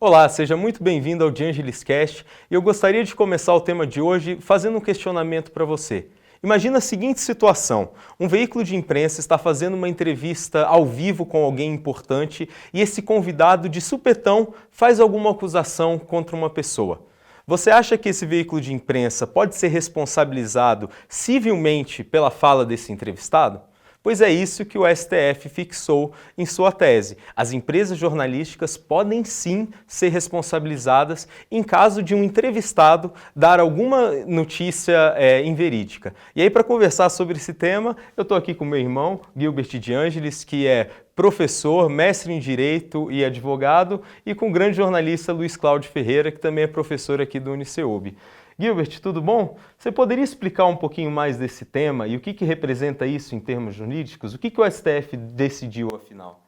Olá, seja muito bem-vindo ao De Angelis Cast e eu gostaria de começar o tema de hoje fazendo um questionamento para você. Imagina a seguinte situação: um veículo de imprensa está fazendo uma entrevista ao vivo com alguém importante e esse convidado de supetão faz alguma acusação contra uma pessoa. Você acha que esse veículo de imprensa pode ser responsabilizado civilmente pela fala desse entrevistado? Pois é isso que o STF fixou em sua tese. As empresas jornalísticas podem sim ser responsabilizadas em caso de um entrevistado dar alguma notícia inverídica. E aí, para conversar sobre esse tema, eu estou aqui com meu irmão, Gilbert de Angelis, que é professor, mestre em Direito e advogado, e com o grande jornalista Luiz Cláudio Ferreira, que também é professor aqui do Uniceub. Gilbert, tudo bom? Você poderia explicar um pouquinho mais desse tema e o que representa isso em termos jurídicos? O que o STF decidiu, afinal?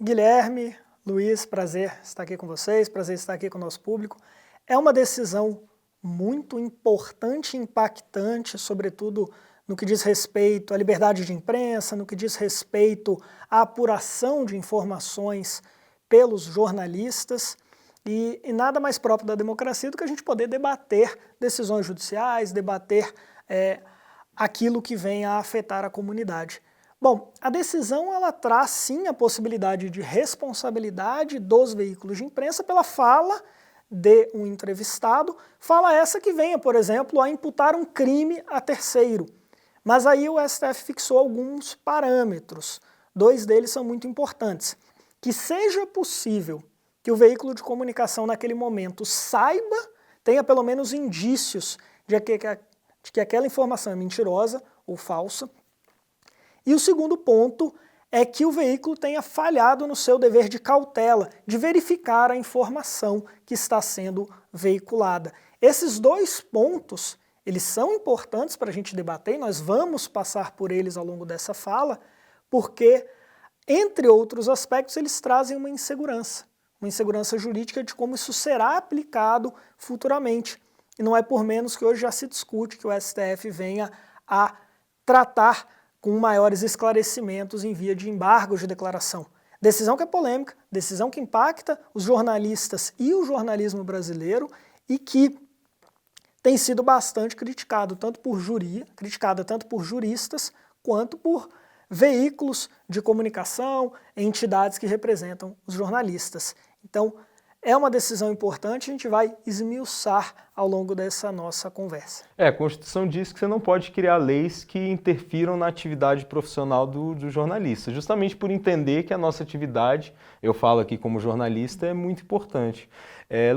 Guilherme, Luiz, prazer estar aqui com vocês, prazer estar aqui com o nosso público. É uma decisão muito importante e impactante, sobretudo no que diz respeito à liberdade de imprensa, no que diz respeito à apuração de informações pelos jornalistas. E nada mais próprio da democracia do que a gente poder debater decisões judiciais, debater aquilo que vem a afetar a comunidade. Bom, a decisão ela traz sim a possibilidade de responsabilidade dos veículos de imprensa pela fala de um entrevistado, fala essa que venha, por exemplo, a imputar um crime a terceiro. Mas aí o STF fixou alguns parâmetros, dois deles são muito importantes. Que seja possível que o veículo de comunicação naquele momento saiba, tenha pelo menos indícios de que aquela informação é mentirosa ou falsa. E o segundo ponto é que o veículo tenha falhado no seu dever de cautela, de verificar a informação que está sendo veiculada. Esses dois pontos, eles são importantes para a gente debater, e nós vamos passar por eles ao longo dessa fala, porque, entre outros aspectos, eles trazem uma insegurança jurídica de como isso será aplicado futuramente. E não é por menos que hoje já se discute que o STF venha a tratar com maiores esclarecimentos em via de embargos de declaração. Decisão que é polêmica, decisão que impacta os jornalistas e o jornalismo brasileiro e que tem sido bastante criticada tanto por juristas quanto por veículos de comunicação, entidades que representam os jornalistas. Então, é uma decisão importante, a gente vai esmiuçar ao longo dessa nossa conversa. A Constituição diz que você não pode criar leis que interfiram na atividade profissional do jornalista, justamente por entender que a nossa atividade, eu falo aqui como jornalista, é muito importante.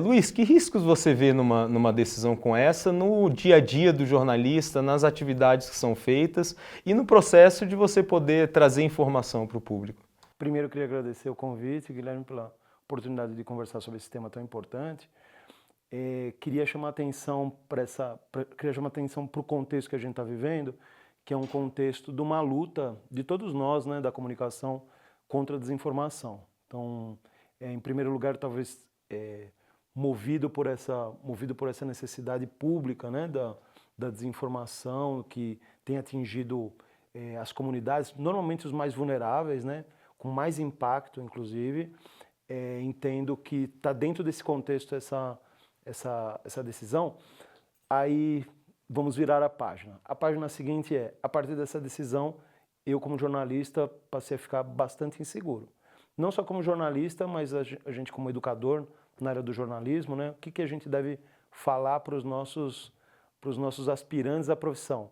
Luiz, que riscos você vê numa decisão como essa, no dia a dia do jornalista, nas atividades que são feitas e no processo de você poder trazer informação para o público? Primeiro, eu queria agradecer o convite, Guilherme, pela oportunidade de conversar sobre esse tema tão importante. Queria chamar atenção para o contexto que a gente está vivendo, que é um contexto de uma luta de todos nós, né, da comunicação contra a desinformação. Então, em primeiro lugar, talvez movido por essa necessidade pública, né, da desinformação que tem atingido as comunidades, normalmente os mais vulneráveis, né, com mais impacto, inclusive. Entendo que está dentro desse contexto essa decisão. Aí vamos virar a página. A página seguinte a partir dessa decisão, eu como jornalista passei a ficar bastante inseguro. Não só como jornalista, mas a gente como educador na área do jornalismo, né? O que a gente deve falar para os nossos aspirantes à profissão?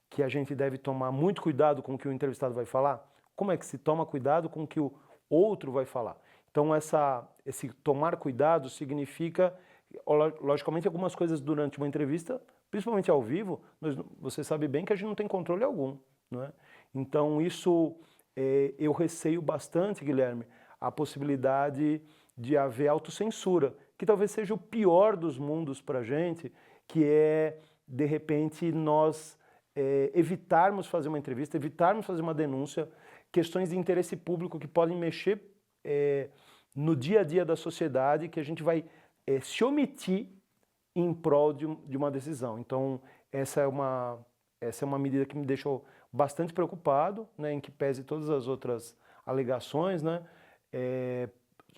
Que a gente deve tomar muito cuidado com o que o entrevistado vai falar? Como é que se toma cuidado com o que o outro vai falar? Então, esse tomar cuidado significa, logicamente, algumas coisas durante uma entrevista, principalmente ao vivo, você sabe bem que a gente não tem controle algum, não é? Então, isso eu receio bastante, Guilherme, a possibilidade de haver autocensura, que talvez seja o pior dos mundos para a gente, que é, de repente, nós evitarmos fazer uma entrevista, evitarmos fazer uma denúncia, questões de interesse público que podem mexer no dia a dia da sociedade, que a gente vai se omitir em prol de uma decisão. Então, essa é uma medida que me deixou bastante preocupado, né, em que pese todas as outras alegações, né,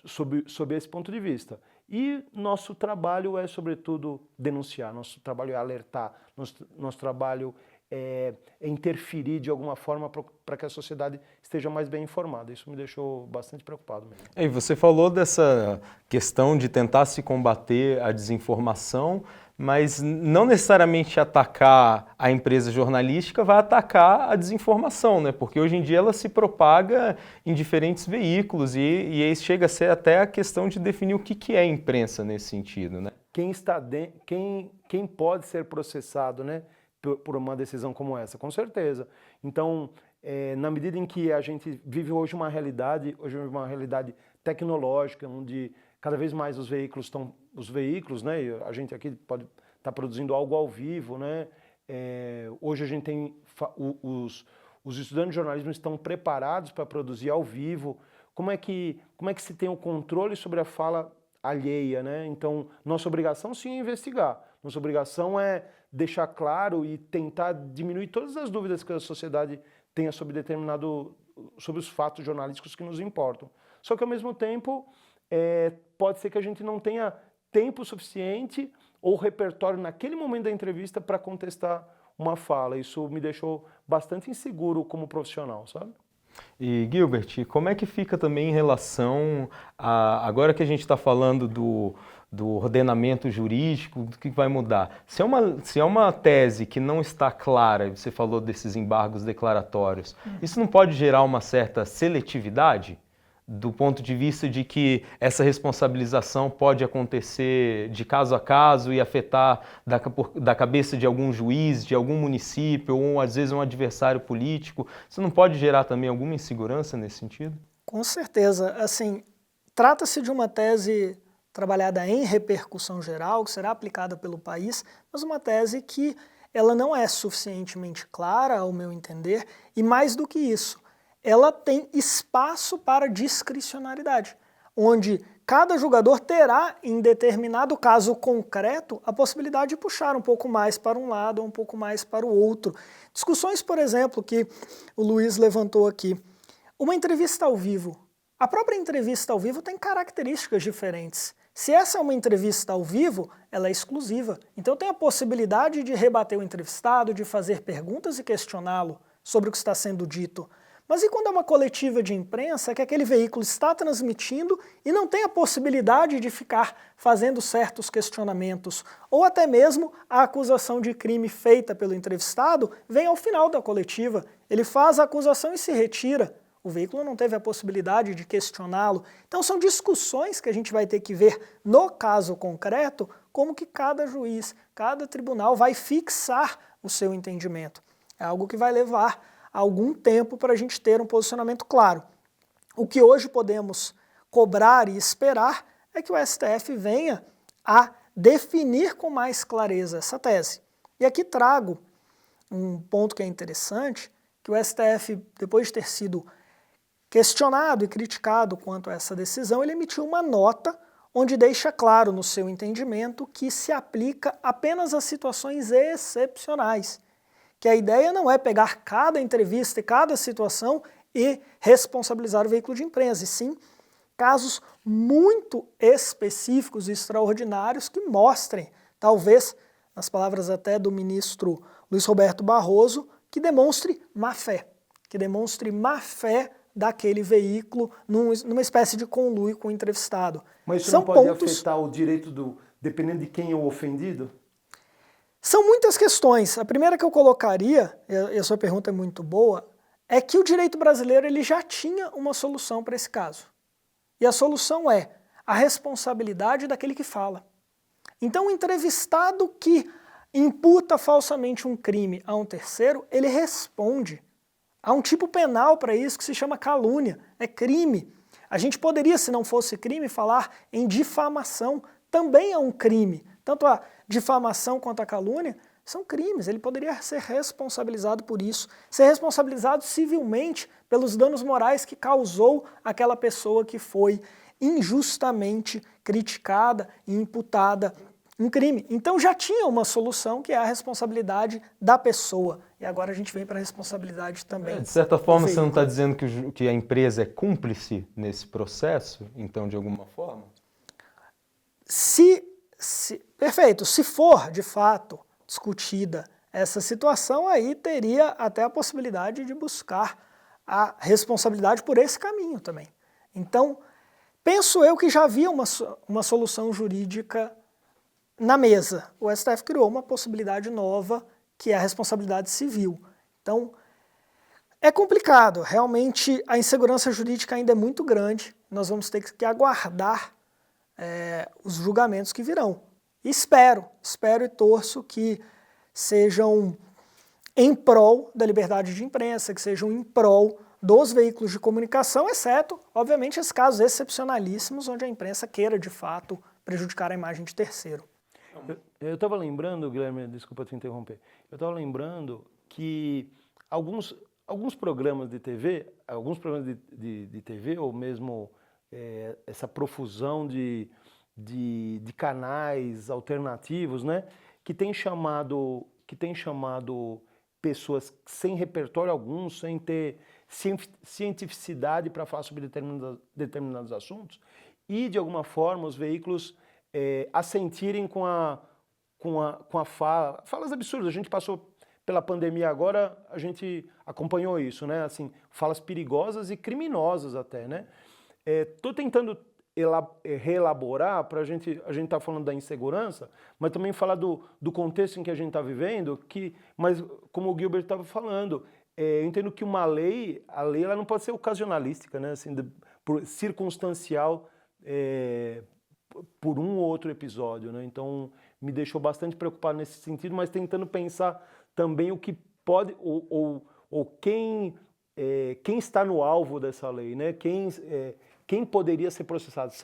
sob esse ponto de vista. E nosso trabalho é, sobretudo, denunciar, nosso trabalho é alertar, nosso trabalho é interferir de alguma forma para que a sociedade esteja mais bem informada. Isso me deixou bastante preocupado mesmo. E você falou dessa questão de tentar se combater a desinformação, mas não necessariamente atacar a empresa jornalística vai atacar a desinformação, né? Porque hoje em dia ela se propaga em diferentes veículos e aí chega a ser até a questão de definir o que é imprensa nesse sentido, né? Quem pode ser processado, né, por uma decisão como essa? Com certeza. Então, na medida em que a gente vive hoje uma realidade tecnológica, onde cada vez mais os veículos, né, a gente aqui pode estar produzindo algo ao vivo, né, hoje a gente tem, os estudantes de jornalismo estão preparados para produzir ao vivo. Como é que se tem o controle sobre a fala alheia, né? Então, nossa obrigação sim é investigar, nossa obrigação é deixar claro e tentar diminuir todas as dúvidas que a sociedade tenha sobre os fatos jornalísticos que nos importam. Só que ao mesmo tempo, pode ser que a gente não tenha tempo suficiente ou repertório naquele momento da entrevista para contestar uma fala. Isso me deixou bastante inseguro como profissional, sabe? E Gilbert, como é que fica também em relação a, agora que a gente está falando do ordenamento jurídico, do que vai mudar? Se é uma tese que não está clara, você falou desses embargos declaratórios, isso não pode gerar uma certa seletividade? Do ponto de vista de que essa responsabilização pode acontecer de caso a caso e afetar da cabeça de algum juiz, de algum município, ou às vezes um adversário político. Isso não pode gerar também alguma insegurança nesse sentido? Com certeza. Assim, trata-se de uma tese trabalhada em repercussão geral, que será aplicada pelo país, mas uma tese que ela não é suficientemente clara, ao meu entender, e mais do que isso, ela tem espaço para discricionariedade, onde cada julgador terá, em determinado caso concreto, a possibilidade de puxar um pouco mais para um lado ou um pouco mais para o outro. Discussões, por exemplo, que o Luiz levantou aqui. Uma entrevista ao vivo. A própria entrevista ao vivo tem características diferentes. Se essa é uma entrevista ao vivo, ela é exclusiva. Então tem a possibilidade de rebater o entrevistado, de fazer perguntas e questioná-lo sobre o que está sendo dito. Mas e quando é uma coletiva de imprensa que aquele veículo está transmitindo e não tem a possibilidade de ficar fazendo certos questionamentos? Ou até mesmo a acusação de crime feita pelo entrevistado vem ao final da coletiva, ele faz a acusação e se retira. O veículo não teve a possibilidade de questioná-lo. Então são discussões que a gente vai ter que ver no caso concreto, como que cada juiz, cada tribunal vai fixar o seu entendimento. É algo que vai levar algum tempo para a gente ter um posicionamento claro. O que hoje podemos cobrar e esperar é que o STF venha a definir com mais clareza essa tese. E aqui trago um ponto que é interessante, que o STF, depois de ter sido questionado e criticado quanto a essa decisão, ele emitiu uma nota onde deixa claro no seu entendimento que se aplica apenas a situações excepcionais. Que a ideia não é pegar cada entrevista e cada situação e responsabilizar o veículo de imprensa, e sim casos muito específicos e extraordinários que mostrem, talvez, nas palavras até do ministro Luiz Roberto Barroso, que demonstre má fé daquele veículo numa espécie de conluio com o entrevistado. Mas isso não pode afetar o direito dependendo de quem é o ofendido? São muitas questões. A primeira que eu colocaria, e a sua pergunta é muito boa, é que o direito brasileiro ele já tinha uma solução para esse caso. E a solução é a responsabilidade daquele que fala. Então o entrevistado que imputa falsamente um crime a um terceiro, ele responde. Há um tipo penal para isso que se chama calúnia, é crime. A gente poderia, se não fosse crime, falar em difamação, também é um crime. Tanto a difamação quanto a calúnia são crimes, ele poderia ser responsabilizado por isso, ser responsabilizado civilmente pelos danos morais que causou aquela pessoa que foi injustamente criticada e imputada um crime. Então já tinha uma solução que é a responsabilidade da pessoa. E agora a gente vem para a responsabilidade também. De certa forma, você não está dizendo que a empresa é cúmplice nesse processo, então, de alguma forma? Perfeito. Se for, de fato, discutida essa situação, aí teria até a possibilidade de buscar a responsabilidade por esse caminho também. Então, penso eu que já havia uma solução jurídica na mesa. O STF criou uma possibilidade nova, que é a responsabilidade civil. Então, é complicado. Realmente, a insegurança jurídica ainda é muito grande. Nós vamos ter que aguardar os julgamentos que virão. E espero e torço que sejam em prol da liberdade de imprensa, que sejam em prol dos veículos de comunicação, exceto, obviamente, esses casos excepcionalíssimos onde a imprensa queira, de fato, prejudicar a imagem de terceiro. Eu estava lembrando, Guilherme, desculpa te interromper, eu estava lembrando que alguns programas de TV, ou mesmo essa profusão de canais alternativos, né, que tem chamado pessoas sem repertório algum, sem ter cientificidade para falar sobre determinados assuntos, e de alguma forma os veículos assentirem com falas absurdas. A gente passou pela pandemia agora, a gente acompanhou isso, né? Assim, falas perigosas e criminosas até, né? Estou tentando reelaborar para a gente está falando da insegurança, mas também falar do contexto em que a gente está vivendo, mas como o Gilbert estava falando, eu entendo que a lei ela não pode ser ocasionalística, né? Assim, circunstancial por um ou outro episódio, né? Então me deixou bastante preocupado nesse sentido, mas tentando pensar também o que pode ou quem está no alvo dessa lei, né? Quem poderia ser processado?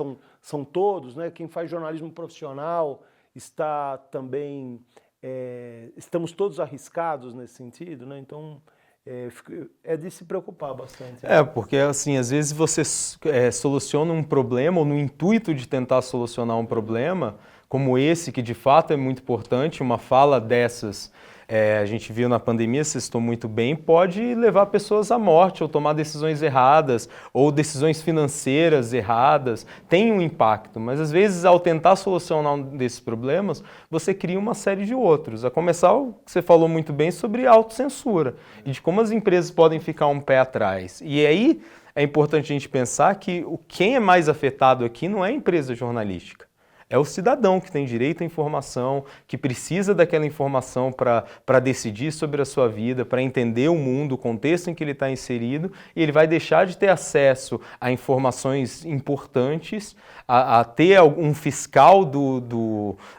São todos, né? Quem faz jornalismo profissional está também... estamos todos arriscados nesse sentido, né? Então, é de se preocupar bastante. Porque assim, às vezes você soluciona um problema, ou no intuito de tentar solucionar um problema, como esse, que de fato é muito importante, uma fala dessas... a gente viu na pandemia, vocês estão muito bem, pode levar pessoas à morte ou tomar decisões erradas ou decisões financeiras erradas, tem um impacto, mas às vezes ao tentar solucionar um desses problemas, você cria uma série de outros, a começar o que você falou muito bem sobre autocensura e de como as empresas podem ficar um pé atrás. E aí é importante a gente pensar que quem é mais afetado aqui não é a empresa jornalística. É o cidadão que tem direito à informação, que precisa daquela informação para decidir sobre a sua vida, para entender o mundo, o contexto em que ele está inserido, e ele vai deixar de ter acesso a informações importantes, a ter um fiscal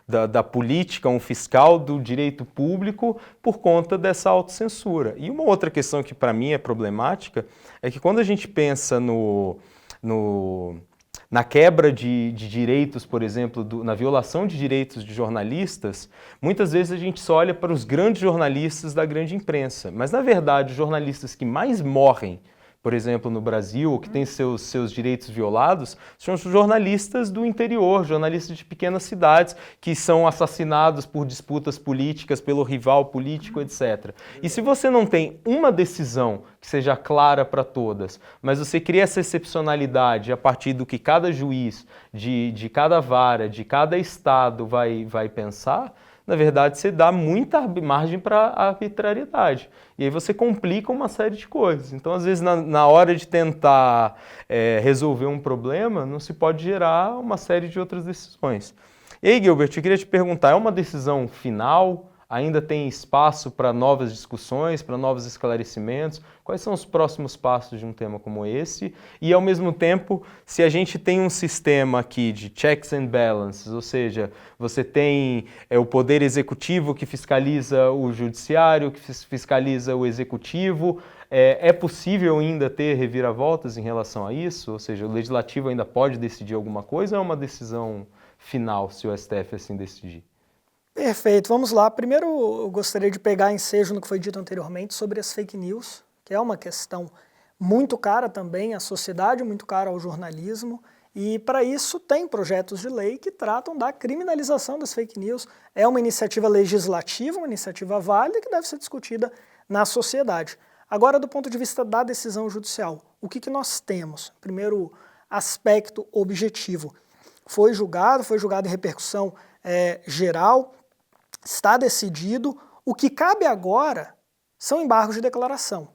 da política, um fiscal do direito público, por conta dessa autocensura. E uma outra questão que para mim é problemática é que quando a gente pensa na quebra de direitos, por exemplo, na violação de direitos de jornalistas, muitas vezes a gente só olha para os grandes jornalistas da grande imprensa. Mas, na verdade, os jornalistas que mais morrem, por exemplo, no Brasil, ou que têm seus direitos violados, são os jornalistas do interior, jornalistas de pequenas cidades, que são assassinados por disputas políticas, pelo rival político, etc. E se você não tem uma decisão que seja clara para todas, mas você cria essa excepcionalidade a partir do que cada juiz, de cada vara, de cada estado vai pensar, na verdade, você dá muita margem para arbitrariedade. E aí você complica uma série de coisas. Então, às vezes, na hora de tentar resolver um problema, não se pode gerar uma série de outras decisões. E aí, Gilbert, eu queria te perguntar, é uma decisão final? Ainda tem espaço para novas discussões, para novos esclarecimentos? Quais são os próximos passos de um tema como esse? E, ao mesmo tempo, se a gente tem um sistema aqui de checks and balances, ou seja, você tem o poder executivo que fiscaliza o judiciário, que fiscaliza o executivo, é possível ainda ter reviravoltas em relação a isso? Ou seja, o legislativo ainda pode decidir alguma coisa ou é uma decisão final, se o STF assim decidir? Perfeito, vamos lá. Primeiro, eu gostaria de pegar ensejo no que foi dito anteriormente sobre as fake news, que é uma questão muito cara também à sociedade, muito cara ao jornalismo, e para isso tem projetos de lei que tratam da criminalização das fake news. É uma iniciativa legislativa, uma iniciativa válida que deve ser discutida na sociedade. Agora, do ponto de vista da decisão judicial, o que nós temos? Primeiro aspecto objetivo. foi julgado em repercussão geral, está decidido. O que cabe agora são embargos de declaração.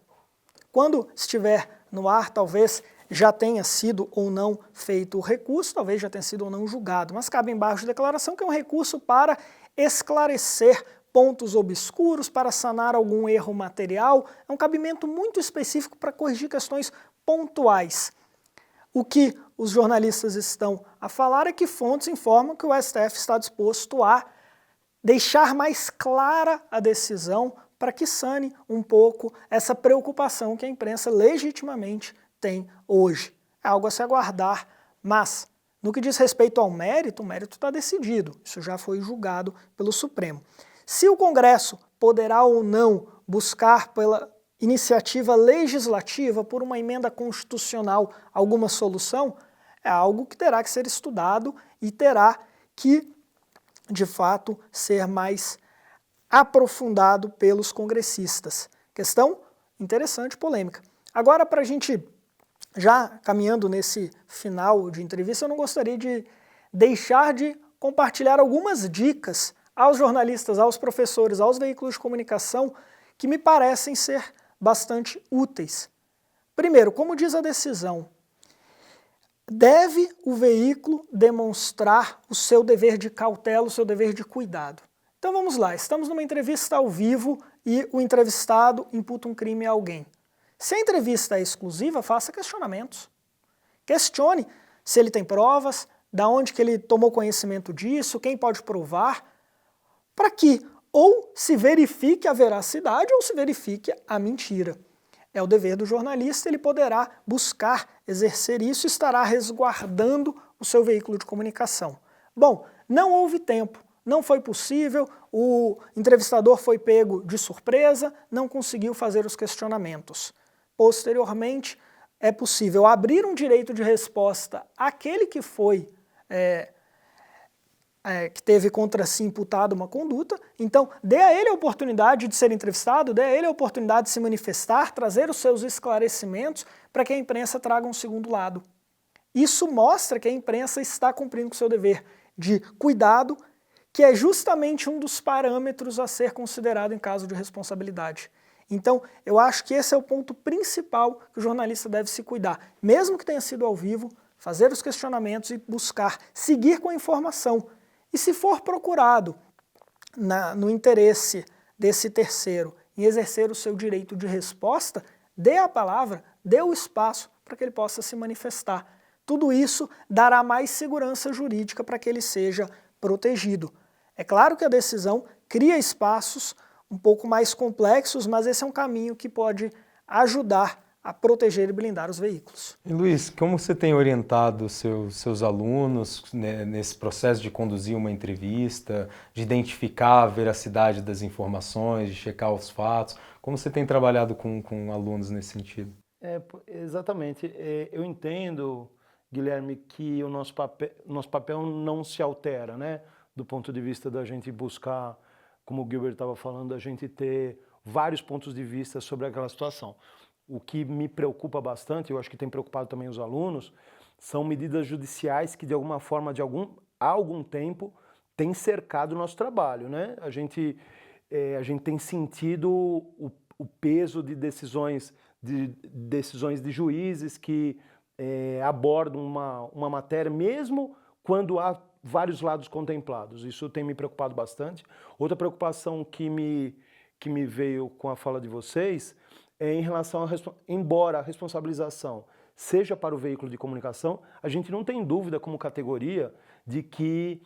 Quando estiver no ar, talvez já tenha sido ou não feito o recurso, talvez já tenha sido ou não julgado, mas cabe embargo de declaração, que é um recurso para esclarecer pontos obscuros, para sanar algum erro material, é um cabimento muito específico para corrigir questões pontuais. O que os jornalistas estão a falar é que fontes informam que o STF está disposto a deixar mais clara a decisão para que sane um pouco essa preocupação que a imprensa legitimamente tem hoje. É algo a se aguardar, mas no que diz respeito ao mérito, o mérito está decidido, isso já foi julgado pelo Supremo. Se o Congresso poderá ou não buscar pela iniciativa legislativa, por uma emenda constitucional, alguma solução, é algo que terá que ser estudado e terá que, de fato, ser mais aprofundado pelos congressistas. Questão interessante, polêmica. Agora, para a gente, já caminhando nesse final de entrevista, eu não gostaria de deixar de compartilhar algumas dicas aos jornalistas, aos professores, aos veículos de comunicação, que me parecem ser bastante úteis. Primeiro, como diz a decisão, deve o veículo demonstrar o seu dever de cautela, o seu dever de cuidado. Então vamos lá, estamos numa entrevista ao vivo e o entrevistado imputa um crime a alguém. Se a entrevista é exclusiva, faça questionamentos. Questione se ele tem provas, da onde que ele tomou conhecimento disso, quem pode provar, para que ou se verifique a veracidade ou se verifique a mentira. É o dever do jornalista, ele poderá buscar exercer isso e estará resguardando o seu veículo de comunicação. Bom, não houve tempo, não foi possível, o entrevistador foi pego de surpresa, não conseguiu fazer os questionamentos. Posteriormente, é possível abrir um direito de resposta àquele que foi que teve contra si imputado uma conduta, então dê a ele a oportunidade de ser entrevistado, dê a ele a oportunidade de se manifestar, trazer os seus esclarecimentos para que a imprensa traga um segundo lado. Isso mostra que a imprensa está cumprindo com o seu dever de cuidado, que é justamente um dos parâmetros a ser considerado em caso de responsabilidade. Então, eu acho que esse é o ponto principal que o jornalista deve se cuidar. Mesmo que tenha sido ao vivo, fazer os questionamentos e buscar seguir com a informação. E se for procurado no interesse desse terceiro em exercer o seu direito de resposta, dê a palavra, dê o espaço para que ele possa se manifestar. Tudo isso dará mais segurança jurídica para que ele seja protegido. É claro que a decisão cria espaços um pouco mais complexos, mas esse é um caminho que pode ajudar a proteger e blindar os veículos. E Luiz, como você tem orientado seus alunos, né, nesse processo de conduzir uma entrevista, de identificar a veracidade das informações, de checar os fatos? Como você tem trabalhado com alunos nesse sentido? Exatamente. Eu entendo, Guilherme, que o nosso papel não se altera, né? Do ponto de vista da gente buscar, como o Gilbert estava falando, a gente ter vários pontos de vista sobre aquela situação. O que me preocupa bastante, eu acho que tem preocupado também os alunos, são medidas judiciais que de alguma forma, há algum tempo, têm cercado o nosso trabalho, né? A gente tem sentido o peso de decisões de juízes que abordam uma matéria, mesmo quando há vários lados contemplados. Isso tem me preocupado bastante. Outra preocupação que me veio com a fala de vocês é em relação embora a responsabilização seja para o veículo de comunicação, a gente não tem dúvida como categoria de que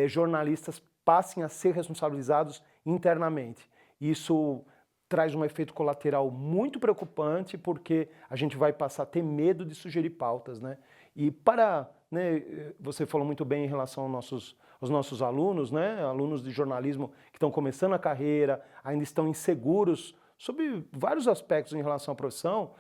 jornalistas passem a ser responsabilizados internamente. Isso traz um efeito colateral muito preocupante, porque a gente vai passar a ter medo de sugerir pautas, né? E você falou muito bem em relação aos nossos alunos, né? Alunos de jornalismo que estão começando a carreira, ainda estão inseguros sobre vários aspectos em relação à profissão,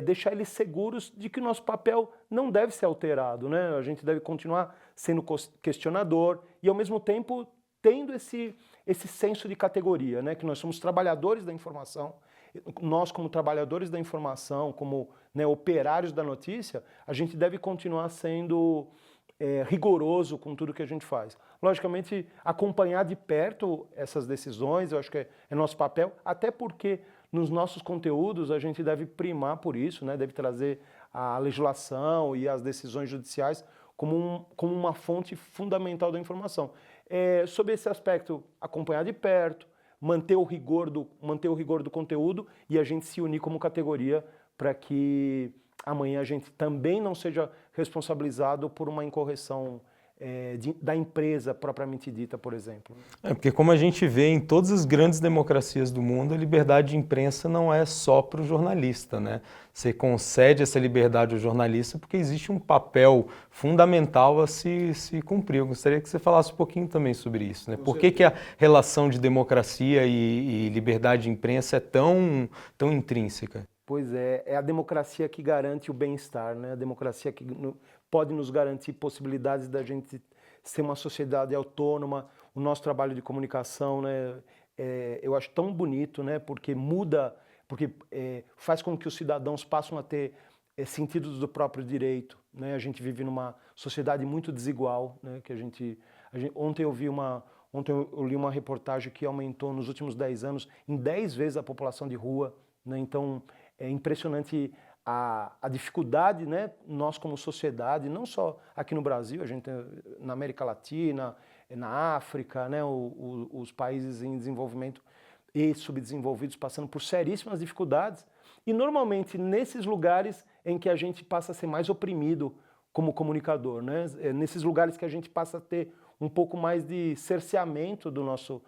deixar eles seguros de que o nosso papel não deve ser alterado, né? A gente deve continuar sendo questionador e, ao mesmo tempo, tendo esse senso de categoria, né? Que nós somos trabalhadores da informação. Nós, como trabalhadores da informação, como, né, operários da notícia, a gente deve continuar sendo rigoroso com tudo que a gente faz. Logicamente, acompanhar de perto essas decisões, eu acho que é nosso papel, até porque nos nossos conteúdos a gente deve primar por isso, né? Deve trazer a legislação e as decisões judiciais como uma fonte fundamental da informação. Sobre esse aspecto, acompanhar de perto, manter o rigor do conteúdo e a gente se unir como categoria para que amanhã a gente também não seja responsabilizado por uma incorreção da empresa propriamente dita, por exemplo. Porque como a gente vê em todas as grandes democracias do mundo, a liberdade de imprensa não é só para o jornalista, né? Você concede essa liberdade ao jornalista porque existe um papel fundamental a se cumprir. Eu gostaria que você falasse um pouquinho também sobre isso, né? Por que a relação de democracia e liberdade de imprensa é tão intrínseca? Pois é a democracia que garante o bem-estar, né? A democracia que pode nos garantir possibilidades da gente ser uma sociedade autônoma, o nosso trabalho de comunicação, né? Eu acho tão bonito, né? Porque faz com que os cidadãos passem a ter sentido do próprio direito, né? A gente vive numa sociedade muito desigual, né? Ontem eu li uma reportagem que aumentou nos últimos 10 anos em 10 vezes a população de rua, né? Então, é impressionante a dificuldade, né, nós como sociedade, não só aqui no Brasil, a gente tem na América Latina, na África, né, os países em desenvolvimento e subdesenvolvidos passando por seríssimas dificuldades. E normalmente nesses lugares em que a gente passa a ser mais oprimido como comunicador, né, nesses lugares que a gente passa a ter um pouco mais de cerceamento do nosso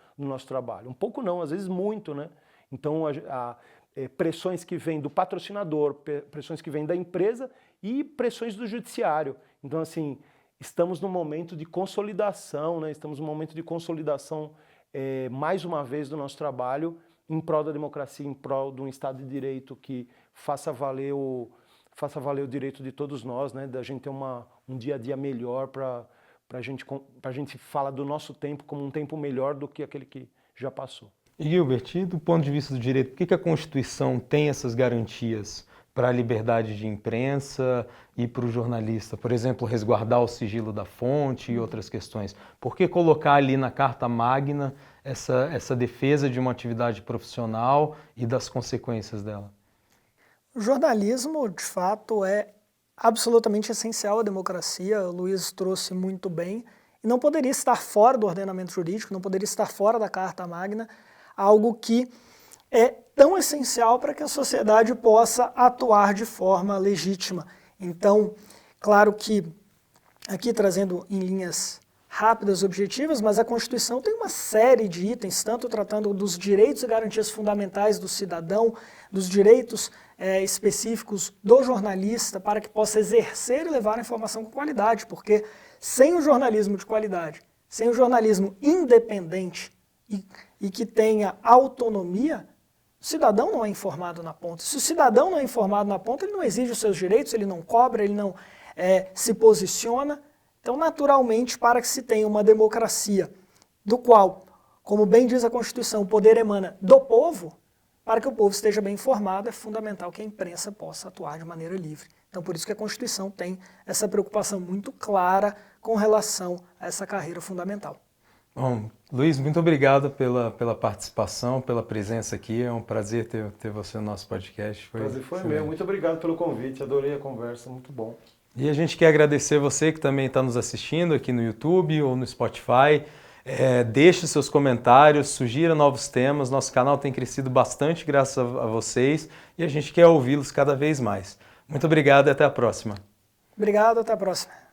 trabalho. Um pouco não, às vezes muito, né? Então pressões que vêm do patrocinador, pressões que vêm da empresa e pressões do judiciário. Então, assim, estamos num momento de consolidação, né? Estamos num momento de consolidação, mais uma vez, do nosso trabalho em prol da democracia, em prol de um Estado de Direito que faça valer o direito de todos nós, né? Da gente ter um dia a dia melhor para a gente falar do nosso tempo como um tempo melhor do que aquele que já passou. E Gilbert, e do ponto de vista do direito, por que a Constituição tem essas garantias para a liberdade de imprensa e para o jornalista? Por exemplo, resguardar o sigilo da fonte e outras questões. Por que colocar ali na Carta Magna essa defesa de uma atividade profissional e das consequências dela? O jornalismo, de fato, é absolutamente essencial à democracia. O Luiz trouxe muito bem. E não poderia estar fora do ordenamento jurídico, não poderia estar fora da Carta Magna, algo que é tão essencial para que a sociedade possa atuar de forma legítima. Então, claro que, aqui trazendo em linhas rápidas, objetivas, mas a Constituição tem uma série de itens, tanto tratando dos direitos e garantias fundamentais do cidadão, dos direitos específicos do jornalista, para que possa exercer e levar a informação com qualidade, porque sem o jornalismo de qualidade, sem o jornalismo independente e que tenha autonomia, o cidadão não é informado na ponta. Se o cidadão não é informado na ponta, ele não exige os seus direitos, ele não cobra, ele não se posiciona. Então, naturalmente, para que se tenha uma democracia do qual, como bem diz a Constituição, o poder emana do povo, para que o povo esteja bem informado, é fundamental que a imprensa possa atuar de maneira livre. Então, por isso que a Constituição tem essa preocupação muito clara com relação a essa carreira fundamental. Bom, Luiz, muito obrigado pela participação, pela presença aqui. É um prazer ter você no nosso podcast. O prazer foi meu. Muito obrigado pelo convite. Adorei a conversa. Muito bom. E a gente quer agradecer você que também está nos assistindo aqui no YouTube ou no Spotify. Deixe seus comentários, sugira novos temas. Nosso canal tem crescido bastante graças a vocês e a gente quer ouvi-los cada vez mais. Muito obrigado e até a próxima. Obrigado, até a próxima.